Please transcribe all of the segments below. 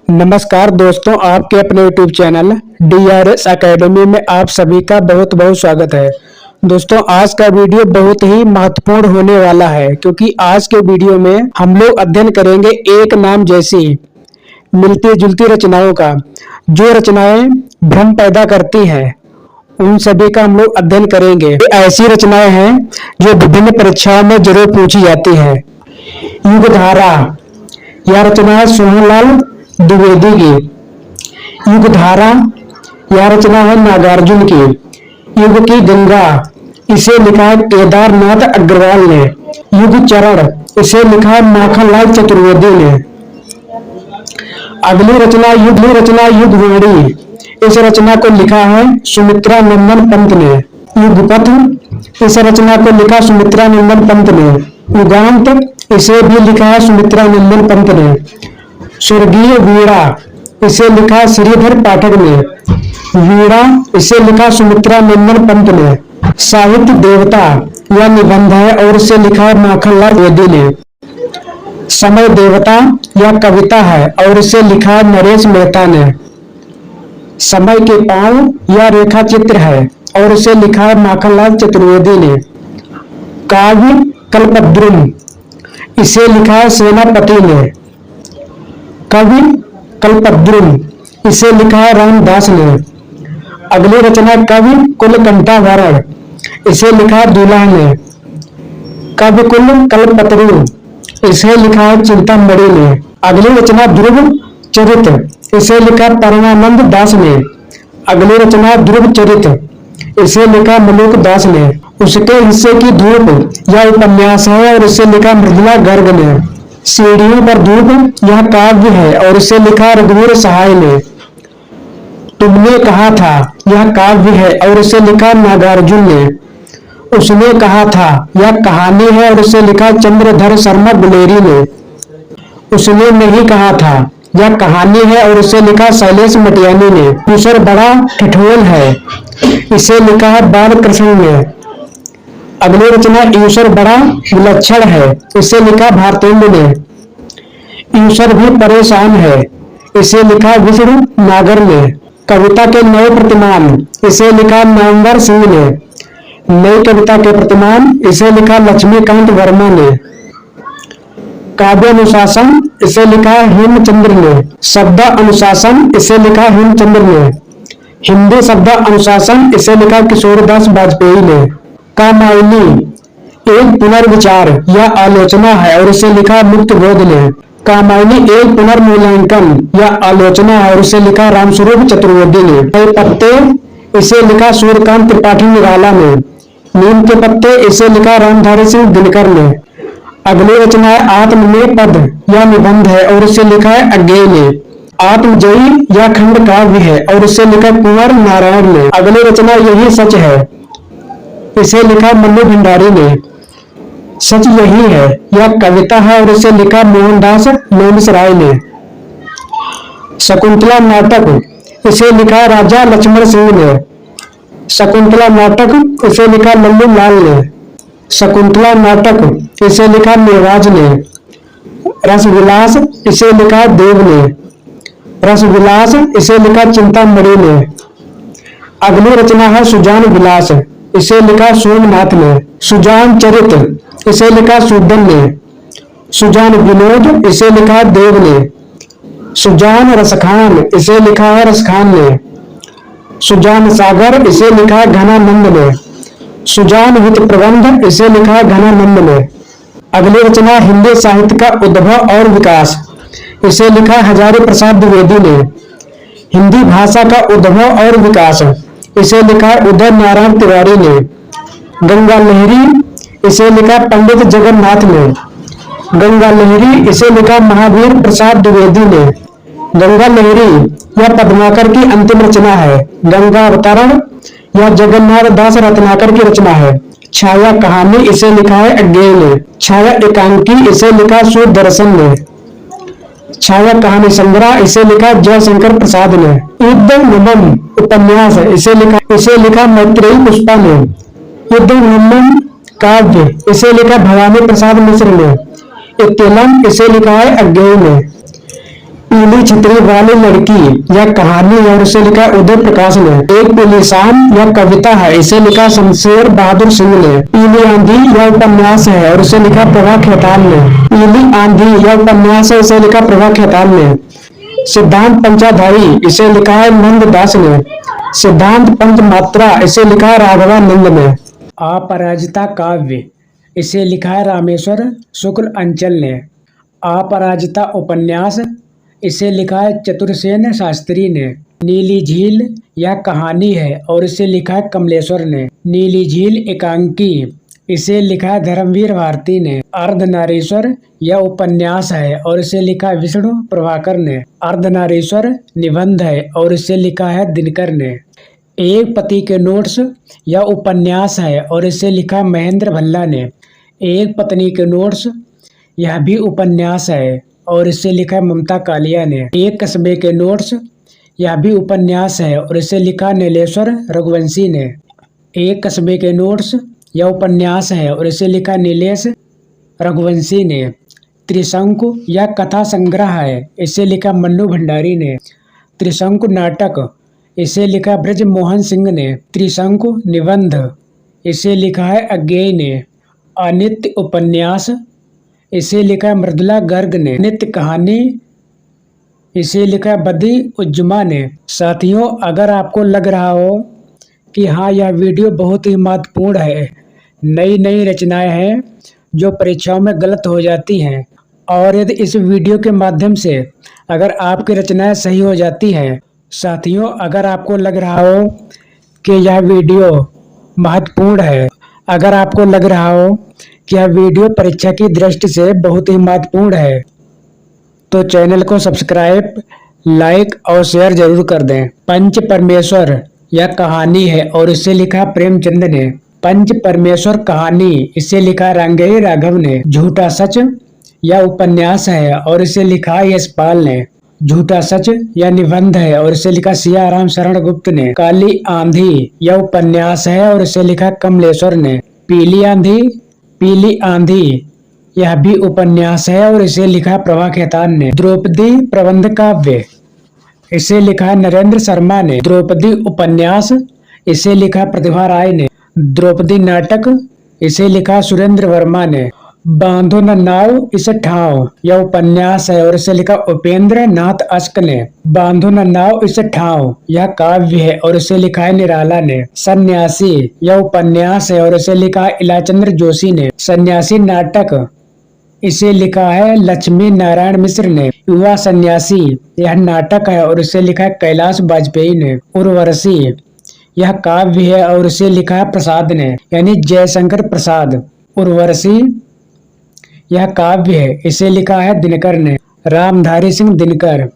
नमस्कार दोस्तों, आपके अपने YouTube चैनल DRS एकेडमी में आप सभी का बहुत बहुत स्वागत है। दोस्तों, आज का वीडियो बहुत ही महत्वपूर्ण होने वाला है क्योंकि आज के वीडियो में हम लोग अध्ययन करेंगे एक नाम जैसी मिलती जुलती रचनाओं का। जो रचनाएं भ्रम पैदा करती हैं उन सभी का हम लोग अध्ययन करेंगे। ये ऐसी रचनाएं हैं जो विभिन्न परीक्षाओं में जरूर पूछी जाती है। युगधारा, यह रचना है सोहनलाल द्विवेदी की। युगधारा, यह रचना है नागार्जुन की। युग की गंगा, इसे लिखा है केदारनाथ अग्रवाल ने। युग चरण, इसे लिखा है माखनलाल चतुर्वेदी ने। अगली रचना युगवाणी, इस रचना को लिखा है सुमित्रा नंदन पंत ने। युगपथ, इस रचना को लिखा सुमित्रा नंदन पंत ने। युगांत, इसे भी लिखा है सुमित्रा नंदन पंत ने। स्वर्गीय वीणा, इसे लिखा श्रीधर पाठक ने। वीणा, इसे लिखा सुमित्रा नंदन पंत ने। साहित्य देवता, यह निबंध है और इसे लिखा है माखनलाल द्विवेदी ने। समय देवता, यह कविता है और इसे लिखा है नरेश मेहता ने। समय के पांव, यह रेखा चित्र है और इसे लिखा है माखनलाल चतुर्वेदी ने। काव्य कल्पद्रुम, इसे लिखा है सेनापति ने। कवि कल्पद्रुम, इसे लिखा है रामदास ने। अगली रचना कवि कुलकंठाभरण, इसे लिखा है दूल्हा ने। कवि कुल कल्पतरु, इसे लिखा है चिंतामणि ने। अगली रचना ध्रुव चरित, इसे लिखा परमानंद दास ने। अगली रचना ध्रुव चरित, इसे लिखा मलुक दास ने। उसके हिस्से की धूप, यह उपन्यास है और इसे लिखा मृदुला गर्ग ने। सीढ़ियों पर धूप, यह काव्य है और इसे लिखा रघुवीर सहाय ने। तुमने कहा था, यह काव्य है और इसे लिखा नागार्जुन ने। उसने कहा था, यह कहानी है और इसे लिखा चंद्रधर शर्मा गुलेरी ने। उसने नहीं कहा था, यह कहानी है और इसे लिखा शैलेश मटियानी ने। ईश्वर बड़ा ठिठोल है, इसे लिखा है बालकृष्ण ने। अगली रचना ईश्वर बड़ा विलक्षण है, इसे लिखा भारतेंदु ने। ईश्वर भी परेशान है, इसे लिखा विष्णु नागर ने। कविता के नए प्रतिमान, इसे लिखा नामवर सिंह ने। नई कविता के प्रतिमान, इसे लिखा लक्ष्मीकांत वर्मा ने। काव्य अनुशासन, इसे लिखा हेमचंद्र ने। शब्द अनुशासन, इसे लिखा हेमचंद्र ने। हिंदी शब्द अनुशासन, इसे लिखा किशोरदास वाजपेयी ने। कामायनी, एक पुनर्विचार, यह आलोचना है और इसे लिखा मुक्त बोध ने। कामायनी एक पुनर्मूल्यांकन, यह आलोचना है और इसे लिखा रामस्वरूप चतुर्वेदी ने। नए पत्ते, इसे लिखा सूर्यकांत त्रिपाठी निराला ने। नीम के पत्ते, इसे लिखा रामधारी सिंह दिनकर ने। अगली रचना है आत्म में पद, यह निबंध है और इसे लिखा है अज्ञेय ने। आत्मजयी, यह खंड काव्य है और इसे लिखा कुंवर नारायण ने। अगली रचना यही सच है, इसे लिखा मल्लू भंडारी ने। सच यही है, यह कविता है और इसे लिखा मोहनदास लोमसराय ने। शकुंतला नाटक, इसे लिखा राजा लक्ष्मण सिंह ने। शकुंतला नाटक, इसे लिखा लल्लू लाल ने। शकुंतला नाटक, इसे लिखा मेवाज ने। रसविलास, इसे लिखा देव ने। रसविलास, इसे लिखा चिंतामणि ने। अगली रचना है सुजान विलास, इसे लिखा सोमनाथ ने। सुजान चरित, इसे लिखा सूदन ने। सुजान विनोद, इसे लिखा देव ने। सुजान रसखान, इसे लिखा है रसखान ने। सुजान सागर, इसे लिखा है घनानंद ने। सुजान हित प्रबंध, इसे लिखा है घनानंद ने। अगली रचना हिंदी साहित्य का उद्भव और विकास, इसे लिखा हजारी प्रसाद द्विवेदी ने। हिंदी भाषा का उद्भव और विकास, इसे लिखा उदय नारायण तिवारी ने। गंगा लहरी, इसे लिखा पंडित जगन्नाथ ने। गंगा लहरी, इसे लिखा महावीर प्रसाद द्विवेदी ने। गंगा लहरी, यह पद्माकर की अंतिम रचना है। गंगा अवतरण, यह जगन्नाथ दास रत्नाकर की रचना है। छाया कहानी, इसे लिखा है अज्ञेय ने। छाया एकांकी, इसे लिखा सुदर्शन ने। छाया कहानी संग्रह, इसे लिखा जयशंकर प्रसाद ने। युद्ध नमन उपन्यास, इसे लिखा मैत्रेयी पुष्पा ने। युद्ध नमन काव्य, इसे लिखा भवानी प्रसाद मिश्र ने। इत्यलम, इसे लिखा है अज्ञेय ने। पीली छतरी वाली लड़की यह कहानी है और इसे लिखा है उदय प्रकाश ने। एक पीली शाम यह कविता है, इसे लिखा शमशेर बहादुर सिंह ने। पीली आंधी यह उपन्यास है और इसे लिखा प्रभा खेतान ने। पीली आंधी यह उपन्यास है, इसे लिखा प्रभा खेतान ने। सिद्धांत पंचाधारी इसे लिखा है नंद दास ने। सिद्धांत पंचमात्रा इसे लिखा है राघवानंद ने। अपराजिता काव्य इसे लिखा है रामेश्वर शुक्ल अंचल ने। अपराजिता उपन्यास इसे लिखा है चतुरसेन शास्त्री ने। नीली झील यह कहानी है और इसे लिखा है कमलेश्वर ने। नीली झील एकांकी इसे लिखा है धर्मवीर भारती ने। अर्धनारीश्वर यह उपन्यास है और इसे लिखा है विष्णु प्रभाकर ने। अर्धनारीश्वर निबंध है और इसे लिखा है दिनकर ने। एक पति के नोट्स यह उपन्यास है और इसे लिखा महेंद्र भल्ला ने। एक पत्नी के नोट्स यह भी उपन्यास है और इसे लिखा ममता कालिया ने। एक कस्बे के नोट्स यह भी उपन्यास है और इसे लिखा नीलेश्वर रघुवंशी ने। एक कस्बे के नोट्स यह उपन्यास है और इसे लिखा नीलेश रघुवंशी ने। त्रिशंकु यह कथा संग्रह है, इसे लिखा मन्नू भंडारी ने। त्रिशंकु नाटक इसे लिखा ब्रज मोहन सिंह ने। त्रिशंकु निबंध इसे लिखा है अज्ञेय ने। अनित्य उपन्यास इसे लिखा है मृदुला गर्ग ने। नित्य कहानी इसे लिखा है बदी उज्जमा ने। साथियों, अगर आपको लग रहा हो कि हाँ यह वीडियो बहुत ही महत्वपूर्ण है, नई नई रचनाएं हैं जो परीक्षाओं में गलत हो जाती हैं, और यदि इस वीडियो के माध्यम से अगर आपकी रचनाएं सही हो जाती हैं, साथियों अगर आपको लग रहा हो कि यह वीडियो महत्वपूर्ण है, अगर आपको लग रहा हो कि यह वीडियो परीक्षा की दृष्टि से बहुत ही महत्वपूर्ण है, तो चैनल को सब्सक्राइब, लाइक और शेयर जरूर कर दें। पंच परमेश्वर यह कहानी है और इसे लिखा प्रेमचंद ने। पंच परमेश्वर कहानी इसे लिखा रंगेरी राघव ने। झूठा सच यह उपन्यास है और इसे लिखा यशपाल ने। झूठा सच यह निबंध है और इसे लिखा सियाराम शरण गुप्त ने। काली आंधी यह उपन्यास है और इसे लिखा कमलेश्वर ने। पीली आंधी यह भी उपन्यास है और इसे लिखा प्रभा खेतान ने। द्रौपदी प्रबंध काव्य इसे लिखा नरेंद्र शर्मा ने। द्रौपदी उपन्यास इसे लिखा प्रतिभा राय ने। द्रौपदी नाटक इसे लिखा सुरेंद्र वर्मा ने। बांधो न नाव इस ठाव यह उपन्यास है और इसे लिखा उपेंद्र नाथ अश्क ने। बांधो न नाव इस ठाव यह काव्य है और इसे लिखा है निराला ने। सन्यासी यह उपन्यास है और इसे लिखा है इलाचंद्र जोशी ने। सन्यासी नाटक इसे लिखा है लक्ष्मी नारायण मिश्र ने। युवा सन्यासी यह नाटक है और इसे लिखा है कैलाश वाजपेयी ने। उर्वशी यह काव्य है और इसे लिखा है प्रसाद ने, यानी जयशंकर प्रसाद। उर्वशी यह काव्य है, इसे लिखा है दिनकर ने। रामधारी सिंह दिनकर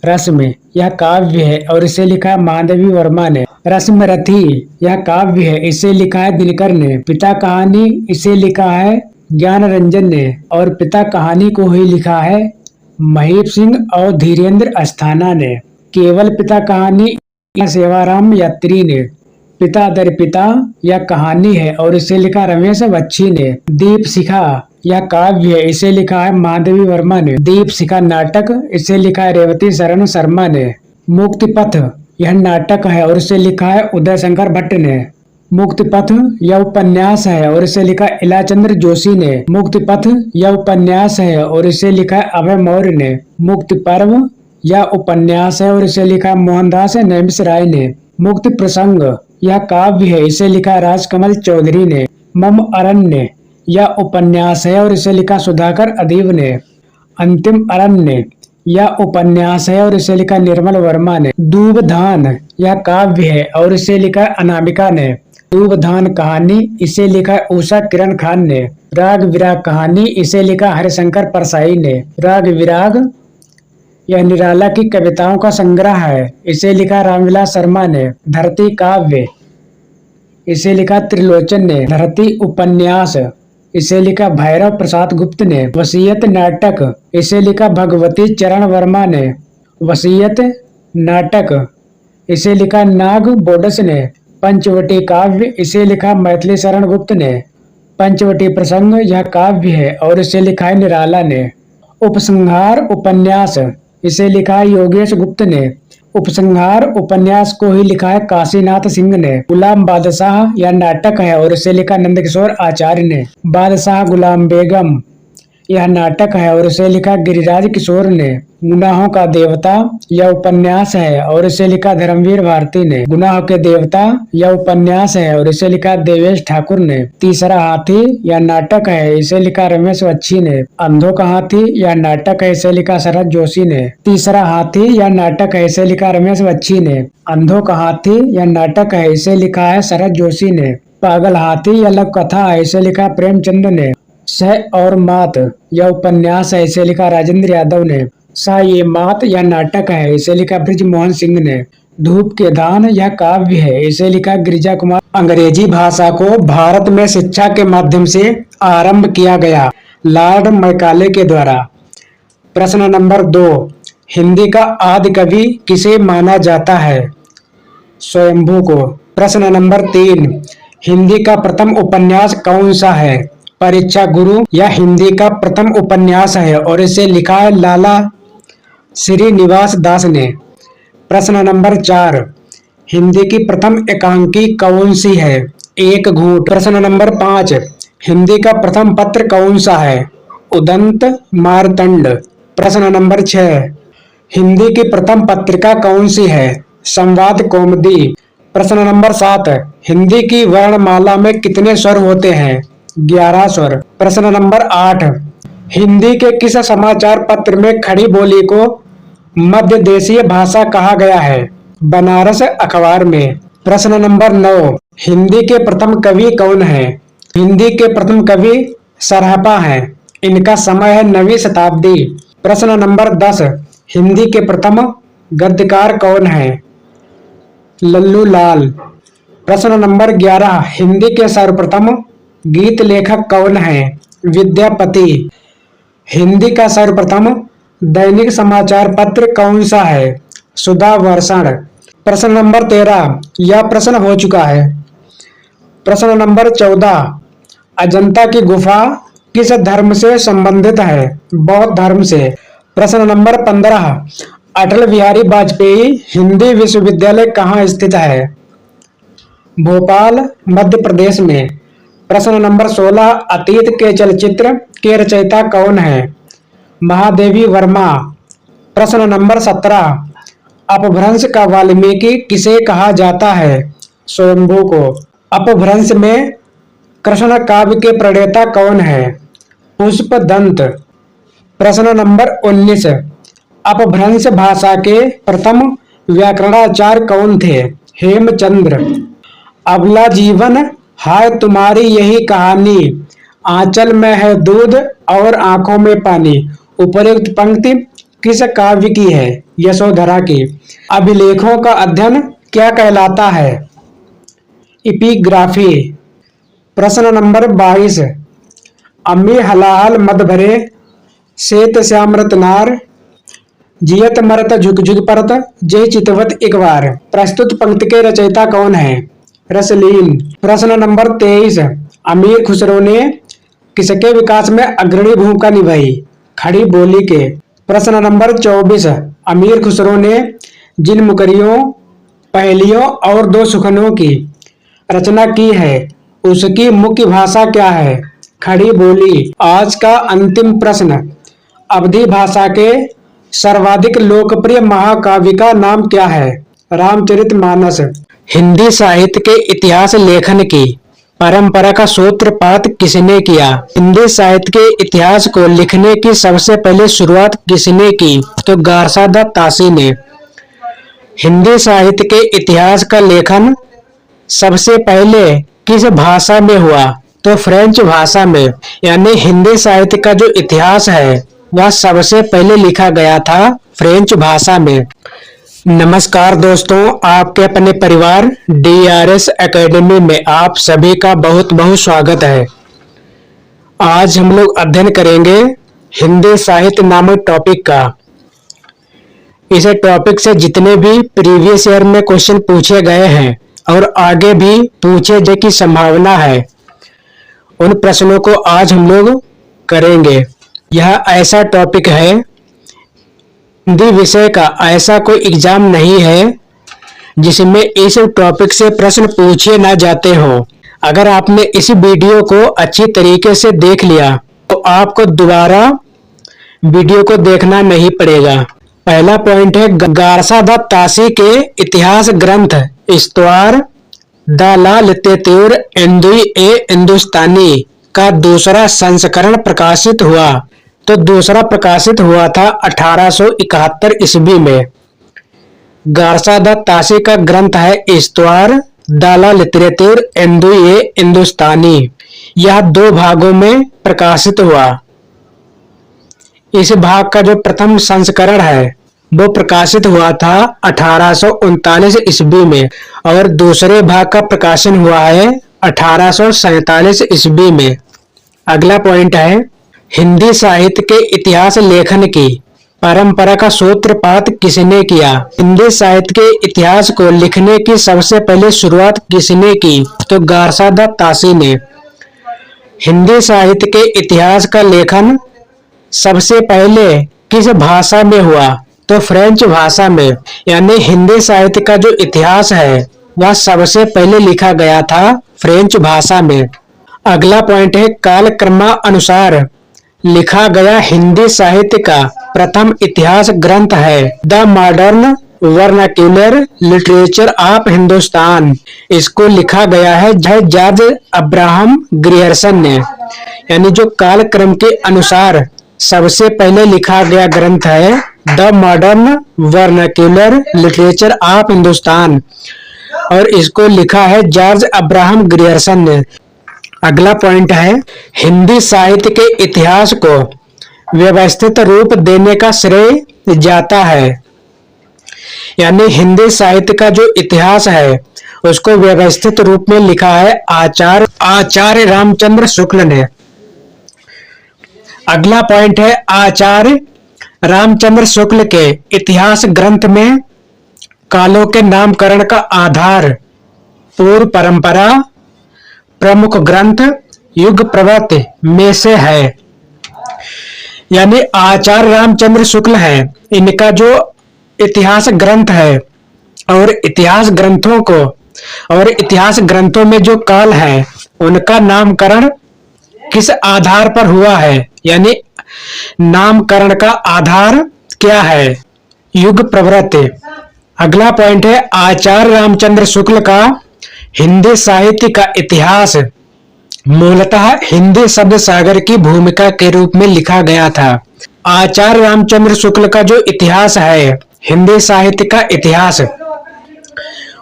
रस्म यह काव्य है और इसे लिखा है महादेवी वर्मा ने। रस्म रथी यह काव्य है, इसे लिखा है दिनकर ने। पिता कहानी इसे लिखा है ज्ञान रंजन ने और पिता कहानी को ही लिखा है महीप सिंह और धीरेन्द्र अस्थाना ने। केवल पिता कहानी सेवाराम यात्री ने। पिता दर पिता यह कहानी है और इसे लिखा रमेश बच्ची ने। दीप शिखा यह काव्य है, इसे लिखा है महादेवी वर्मा ने। दीप शिखा नाटक इसे लिखा है रेवती शरण शर्मा ने। मुक्ति पथ यह नाटक है और इसे लिखा है उदय शंकर भट्ट ने। मुक्ति पथ यह उपन्यास है और इसे लिखा इलाचंद्र जोशी ने। मुक्ति पथ यह उपन्यास है और इसे लिखा अभय मौर्य ने। मुक्ति पर्व यह उपन्यास है और इसे लिखा मोहनदास नैमिष राय ने। मुक्ति प्रसंग यह काव्य है, इसे लिखा राजकमल चौधरी ने। मम अरण्य यह उपन्यास है और इसे लिखा सुधाकर अदीब ने। अंतिम अरण्य यह उपन्यास है और इसे लिखा निर्मल वर्मा ने। दूबधान यह काव्य है और इसे लिखा अनामिका ने। दूबधान कहानी इसे लिखा उषा किरण खान ने। राग विराग कहानी इसे लिखा हरिशंकर परसाई ने। राग विराग यह निराला की कविताओं का संग्रह है, इसे लिखा रामविलास शर्मा ने। धरती काव्य इसे लिखा त्रिलोचन ने। धरती उपन्यास इसे लिखा भैरव प्रसाद गुप्त ने। वसीयत नाटक इसे लिखा भगवती चरण वर्मा ने। वसीयत नाटक इसे लिखा नाग बोडस ने। पंचवटी काव्य इसे लिखा मैथिली शरण गुप्त ने। पंचवटी प्रसंग यह काव्य है और इसे लिखा है निराला ने। उपसंहार उपन्यास इसे लिखा है योगेश गुप्त ने। उपसंहार उपन्यास को ही लिखा है काशीनाथ सिंह ने। गुलाम बादशाह यह नाटक है और इसे लिखा नंदकिशोर आचार्य ने। बादशाह गुलाम बेगम यह नाटक है और इसे लिखा गिरिराज किशोर ने। गुनाहों का देवता यह उपन्यास है और इसे लिखा धर्मवीर भारती ने। गुनाहों के देवता यह उपन्यास है और इसे लिखा देवेश ठाकुर ने। तीसरा हाथी यह नाटक है, इसे लिखा रमेश बच्ची ने। अंधों का हाथी यह नाटक है, इसे लिखा शरद जोशी ने। तीसरा हाथी यह नाटक है, इसे लिखा रमेश बच्ची ने। अंधों का हाथी यह नाटक है, इसे लिखा है शरद जोशी ने। पागल हाथी यह लघु कथा है, इसे लिखा प्रेमचंद ने। सह और मात यह उपन्यास है, इसे लिखा राजेंद्र यादव ने। सा ये मात यह नाटक है, इसे लिखा ब्रिजमोहन सिंह ने। धूप के दान यह काव्य है, इसे लिखा गिरिजा कुमार। अंग्रेजी भाषा को भारत में शिक्षा के माध्यम से आरंभ किया गया लॉर्ड मैकाले के द्वारा। प्रश्न नंबर 2, हिंदी का आदि कवि किसे माना जाता है? स्वयंभू को। प्रश्न नंबर 3, हिंदी का प्रथम उपन्यास कौन सा है? परीक्षा गुरु यह हिंदी का प्रथम उपन्यास है और इसे लिखा है लाला श्रीनिवास दास ने। प्रश्न नंबर 4, हिंदी की प्रथम एकांकी कौन सी है? एक घूंट। प्रश्न नंबर 5, हिंदी का प्रथम पत्र कौन सा है? उदंत मार्तंड। प्रश्न नंबर 6, हिंदी की प्रथम पत्रिका कौन सी है? संवाद कौमुदी। प्रश्न नंबर 7, हिंदी की वर्णमाला में कितने स्वर होते हैं? 11 स्वर। प्रश्न नंबर 8, हिंदी के किस समाचार पत्र में खड़ी बोली को मध्य देशीय भाषा कहा गया है? बनारस अखबार में। प्रश्न नंबर 9, हिंदी के प्रथम कवि कौन है? हिंदी के प्रथम कवि सरहपा हैं, इनका समय है 9वीं शताब्दी। प्रश्न नंबर 10, हिंदी के प्रथम गद्यकार कौन है? लल्लू लाल। प्रश्न नंबर 11, हिंदी के सर्वप्रथम गीत लेखक कौन है? विद्यापति। हिंदी का सर्वप्रथम दैनिक समाचार पत्र कौन सा है? सुधा वर्षण। प्रश्न नंबर 13, यह प्रश्न हो चुका है। प्रश्न नंबर 14, अजंता की गुफा किस धर्म से संबंधित है? बौद्ध धर्म से। प्रश्न नंबर 15, अटल बिहारी वाजपेयी हिंदी विश्वविद्यालय कहाँ स्थित है? भोपाल मध्य प्रदेश में। प्रश्न नंबर 16, अतीत के चलचित्र के रचयिता कौन है? महादेवी वर्मा। प्रश्न नंबर 17, अपभ्रंश का वाल्मीकि किसे कहा जाता है? स्वयंभू को। अपभ्रंश में कृष्ण काव्य के प्रणेता कौन है? पुष्पदंत। प्रश्न नंबर 19, अपभ्रंश भाषा के प्रथम व्याकरणाचार्य कौन थे? हेमचंद्र। अबला जीवन हाय तुम्हारी यही कहानी, आंचल में है दूध और आंखों में पानी। उपर्युक्त पंक्ति किस काव्य की है? यशोधरा की। अभिलेखों का अध्ययन क्या कहलाता है? एपिग्राफी। प्रश्न नंबर 22, अम्मी हलाहल मद भरे श्वेत श्यामृत नार, जियत मरत झुक झुक परत जय चितवत एक बार। प्रस्तुत पंक्ति के रचयिता कौन है? रसलीन। प्रश्न नंबर 23, अमीर खुसरो ने किसके विकास में अग्रणी भूमिका निभाई? खड़ी बोली के। प्रश्न नंबर 24, अमीर खुसरो ने जिन मुकरियों, पहेलियों और दो सुखनों की रचना की है उसकी मुख्य भाषा क्या है? खड़ी बोली। आज का अंतिम प्रश्न, अवधी भाषा के सर्वाधिक लोकप्रिय महाकाव्य का नाम क्या है? रामचरितमानस। हिंदी साहित्य के इतिहास लेखन की परंपरा का सूत्रपात किसने किया? हिंदी साहित्य के इतिहास को लिखने की सबसे पहले शुरुआत किसने की? तो गारसादा तासी ने। हिंदी साहित्य के इतिहास का लेखन सबसे पहले किस भाषा में हुआ? तो फ्रेंच भाषा में। यानी हिंदी साहित्य का जो इतिहास है वह सबसे पहले लिखा गया था फ्रेंच भाषा में। नमस्कार दोस्तों, आपके अपने परिवार DRS एकेडमी में आप सभी का बहुत बहुत स्वागत है। आज हम लोग अध्ययन करेंगे हिंदी साहित्य नामक टॉपिक का। इस टॉपिक से जितने भी प्रीवियस ईयर में क्वेश्चन पूछे गए हैं और आगे भी पूछे जाने की संभावना है, उन प्रश्नों को आज हम लोग करेंगे। यह ऐसा टॉपिक है हिंदी विषय का ऐसा कोई एग्जाम नहीं है जिसमें इस टॉपिक से प्रश्न पूछे ना जाते हो। अगर आपने इस वीडियो को अच्छी तरीके से देख लिया तो आपको दोबारा वीडियो को देखना नहीं पड़ेगा। पहला पॉइंट है गारसा द तासी के इतिहास ग्रंथ इस्तवार द ला लितेतुर इंदुई ए हिंदुस्तानी का दूसरा संस्करण प्रकाशित हुआ। तो दूसरा प्रकाशित हुआ था 1871 ईस्वी में। गारसा द तासी का ग्रंथ है इस्तवार द ला लितेतुर इंदुई ए हिंदुस्तानी। यह 2 भागों में प्रकाशित हुआ। इस भाग का जो प्रथम संस्करण है वो प्रकाशित हुआ था 1839 ईस्वी में और दूसरे भाग का प्रकाशन हुआ है 1847 ईस्वी में। अगला पॉइंट है हिंदी साहित्य के इतिहास लेखन की परंपरा का सूत्रपात किसने किया। हिंदी साहित्य के इतिहास को लिखने की सबसे पहले शुरुआत किसने की? तो गारसा द तासी ने। हिंदी साहित्य के इतिहास का लेखन सबसे पहले किस भाषा में हुआ? तो फ्रेंच भाषा में। यानी हिंदी साहित्य का जो इतिहास है वह सबसे पहले लिखा गया था फ्रेंच भाषा में। अगला पॉइंट है कालक्रमानुसार लिखा गया हिंदी साहित्य का प्रथम इतिहास ग्रंथ है the modern vernacular literature of Hindustan. इसको लिखा गया है जॉर्ज अब्राहम ग्रियर्सन ने। यानी जो कालक्रम के अनुसार सबसे पहले लिखा गया ग्रंथ है the modern vernacular literature of Hindustan और इसको लिखा है जॉर्ज अब्राहम ग्रियर्सन ने। अगला पॉइंट है हिंदी साहित्य के इतिहास को व्यवस्थित रूप देने का श्रेय जाता है। यानी हिंदी साहित्य का जो इतिहास है उसको व्यवस्थित रूप में लिखा है आचार्य रामचंद्र शुक्ल ने। अगला पॉइंट है आचार्य रामचंद्र शुक्ल के इतिहास ग्रंथ में कालों के नामकरण का आधार पूर्व परंपरा, प्रमुख ग्रंथ, युग प्रवृत्ति में से है। यानी आचार्य रामचंद्र शुक्ल है, इनका जो इतिहास ग्रंथ है और इतिहास ग्रंथों को और इतिहास ग्रंथों में जो काल है उनका नामकरण किस आधार पर हुआ है? यानी नामकरण का आधार क्या है? युग प्रवृत्ति। अगला पॉइंट है आचार्य रामचंद्र शुक्ल का हिंदी साहित्य का इतिहास मूलतः हिंदी शब्द सागर की भूमिका के रूप में लिखा गया था। आचार्य रामचंद्र शुक्ल का जो इतिहास है हिंदी साहित्य का इतिहास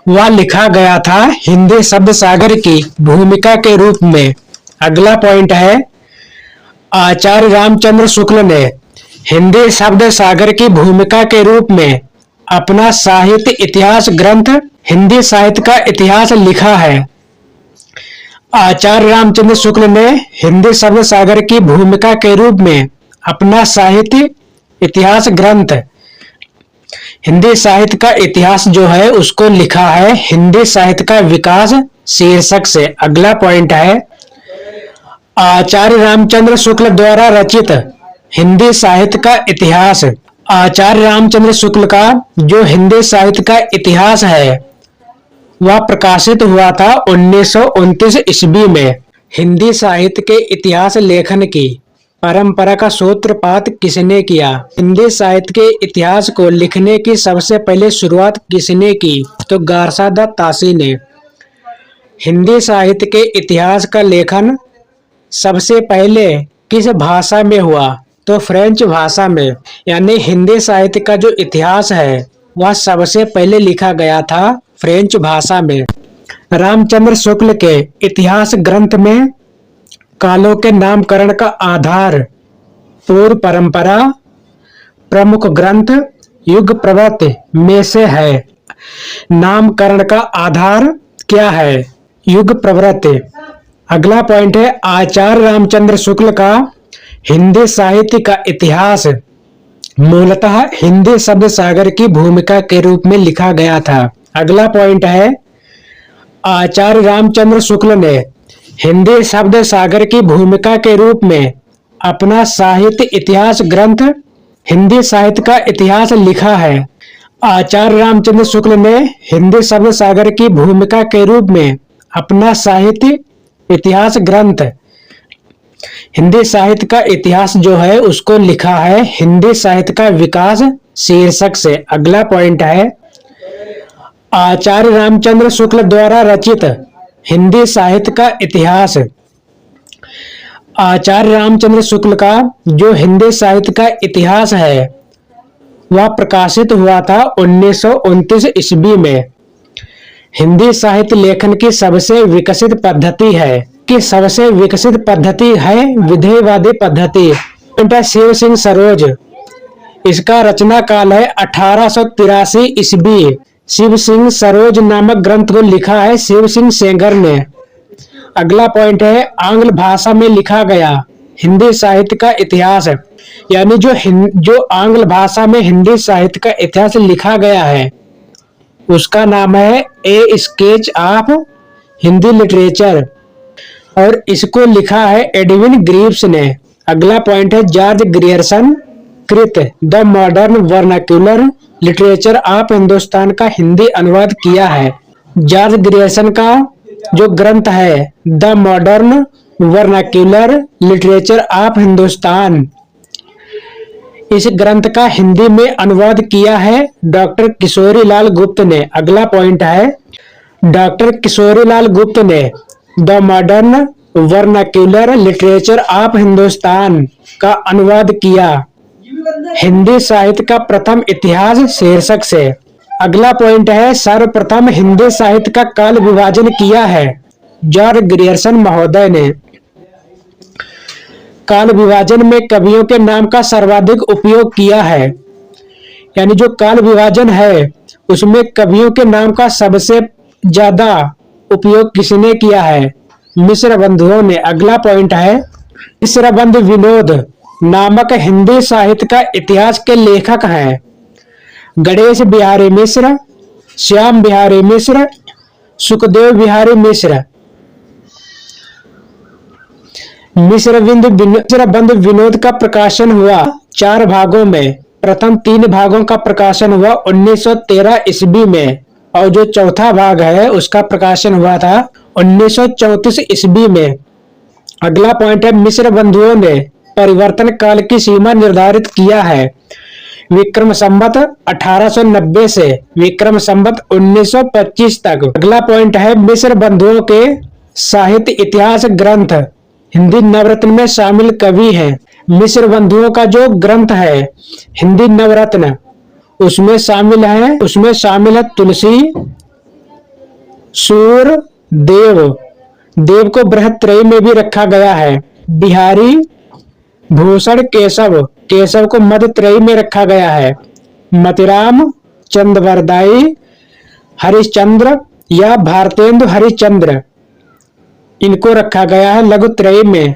वह लिखा गया था हिंदी शब्द सागर की भूमिका के रूप में। अगला पॉइंट है आचार्य रामचंद्र शुक्ल ने हिंदी शब्द सागर की भूमिका के रूप में अपना साहित्य इतिहास ग्रंथ हिंदी साहित्य का इतिहास लिखा है। आचार्य रामचंद्र शुक्ल ने हिंदी शब्द सागर की भूमिका के रूप में अपना साहित्य इतिहास ग्रंथ हिंदी साहित्य का इतिहास जो है उसको लिखा है हिंदी साहित्य का विकास शीर्षक से। अगला पॉइंट है आचार्य रामचंद्र शुक्ल द्वारा रचित हिंदी साहित्य का इतिहास। आचार्य रामचंद्र शुक्ल का जो हिंदी साहित्य का इतिहास है वह प्रकाशित हुआ था 1929 ईस्वी में। हिंदी साहित्य के इतिहास लेखन की परंपरा का सूत्रपात किसने किया? हिंदी साहित्य के इतिहास को लिखने की सबसे पहले शुरुआत किसने की? तो गारसा द तासी ने। हिंदी साहित्य के इतिहास का लेखन सबसे पहले किस भाषा में हुआ? तो फ्रेंच भाषा में। यानी हिंदी साहित्य का जो इतिहास है वह सबसे पहले लिखा गया था फ्रेंच भाषा में। रामचंद्र शुक्ल के इतिहास ग्रंथ में कालों के नामकरण का आधार पूर्व परंपरा, प्रमुख ग्रंथ, युग प्रवृत्ति में से है। नामकरण का आधार क्या है? युग प्रवृत्ति। अगला पॉइंट है आचार्य रामचंद्र शुक्ल का हिंदी साहित्य का इतिहास मूलतः हिंदी शब्द सागर की भूमिका के रूप में लिखा गया था। अगला पॉइंट है आचार्य रामचंद्र शुक्ल ने हिंदी शब्द सागर की भूमिका के रूप में अपना साहित्य इतिहास ग्रंथ हिंदी साहित्य का इतिहास लिखा है? आचार्य रामचंद्र शुक्ल ने हिंदी शब्द सागर की भूमिका के रूप में अपना साहित्य इतिहास ग्रंथ हिंदी साहित्य का इतिहास जो है उसको लिखा है हिंदी साहित्य का विकास शीर्षक से। अगला पॉइंट है, आचार्य रामचंद्र शुक्ल द्वारा रचित हिंदी साहित्य का इतिहास। आचार्य रामचंद्र शुक्ल का जो हिंदी साहित्य का इतिहास है वह प्रकाशित हुआ था 1929 ईस्वी में। हिंदी साहित्य लेखन की सबसे विकसित पद्धति है विधेयवादी पद्धति। शिव सिंह सरोज, इसका रचना काल है 1883 ईस्वी। शिव सिंह सरोज नामक ग्रंथ को लिखा है शिव सिंह सेंगर ने। अगला पॉइंट है, आंग्ल भाषा में लिखा गया हिंदी साहित्य का इतिहास। यानी जो आंग्ल भाषा में हिंदी साहित्य का इतिहास लिखा गया है उसका नाम है ए स्केच ऑफ हिंदी लिटरेचर और इसको लिखा है एडविन ग्रीव्स ने। अगला पॉइंट है, जॉर्ज ग्रियर्सन कृत the modern vernacular literature of Hindustan का हिंदी अनुवाद किया है। जॉर्ज ग्रियर्सन का जो ग्रंथ है the modern vernacular literature of Hindustan, इस ग्रंथ का हिंदी में अनुवाद किया है डॉक्टर किशोरीलाल गुप्त ने। अगला पॉइंट है, डॉक्टर किशोरीलाल गुप्त ने the modern vernacular literature of Hindustan का अनुवाद किया हिंदी साहित्य का प्रथम इतिहास शीर्षक से। अगला पॉइंट है, सर्वप्रथम हिंदी साहित्य का काल विभाजन किया है जॉर्ज ग्रियर्सन महोदय ने। काल विभाजन में कवियों के नाम का सर्वाधिक उपयोग किया है। यानी जो काल विभाजन है उसमें कवियों के नाम का सबसे ज्यादा उपयोग किसने किया है? मिश्र बंधुओं ने। अगला पॉइंट है, मिश्र बंधु विनोद नामक हिंदी साहित्य का इतिहास के लेखक हैं गणेश बिहारी मिश्र, श्याम बिहारी मिश्र, सुखदेव बिहारी मिश्र। मिश्र बंधु विनोद का प्रकाशन हुआ 4 भागों में। प्रथम 3 भागों का प्रकाशन हुआ 1913 ईस्वी में और जो चौथा भाग है उसका प्रकाशन हुआ था 1934 ईस्वी में। अगला पॉइंट है, मिश्र बंधुओं ने परिवर्तन काल की सीमा निर्धारित किया है विक्रम संवत 1890 से विक्रम संवत 1925 तक। अगला पॉइंट है, मिश्र बंधुओं के साहित्य इतिहास ग्रंथ हिंदी नवरत्न में शामिल कवि हैं। मिश्र बंधुओं का जो ग्रंथ है हिंदी नवरत्न उसमें शामिल है तुलसी, सूर, देव को बृहत्त्रयी में भी रखा गया है, बिहारी, भूषण, केशव को मध्यत्रयी में रखा गया है, मतिराम, चंद्रवरदाई, हरिश्चंद्र या भारतेंदु हरिश्चंद्र इनको रखा गया है लघुत्रयी में।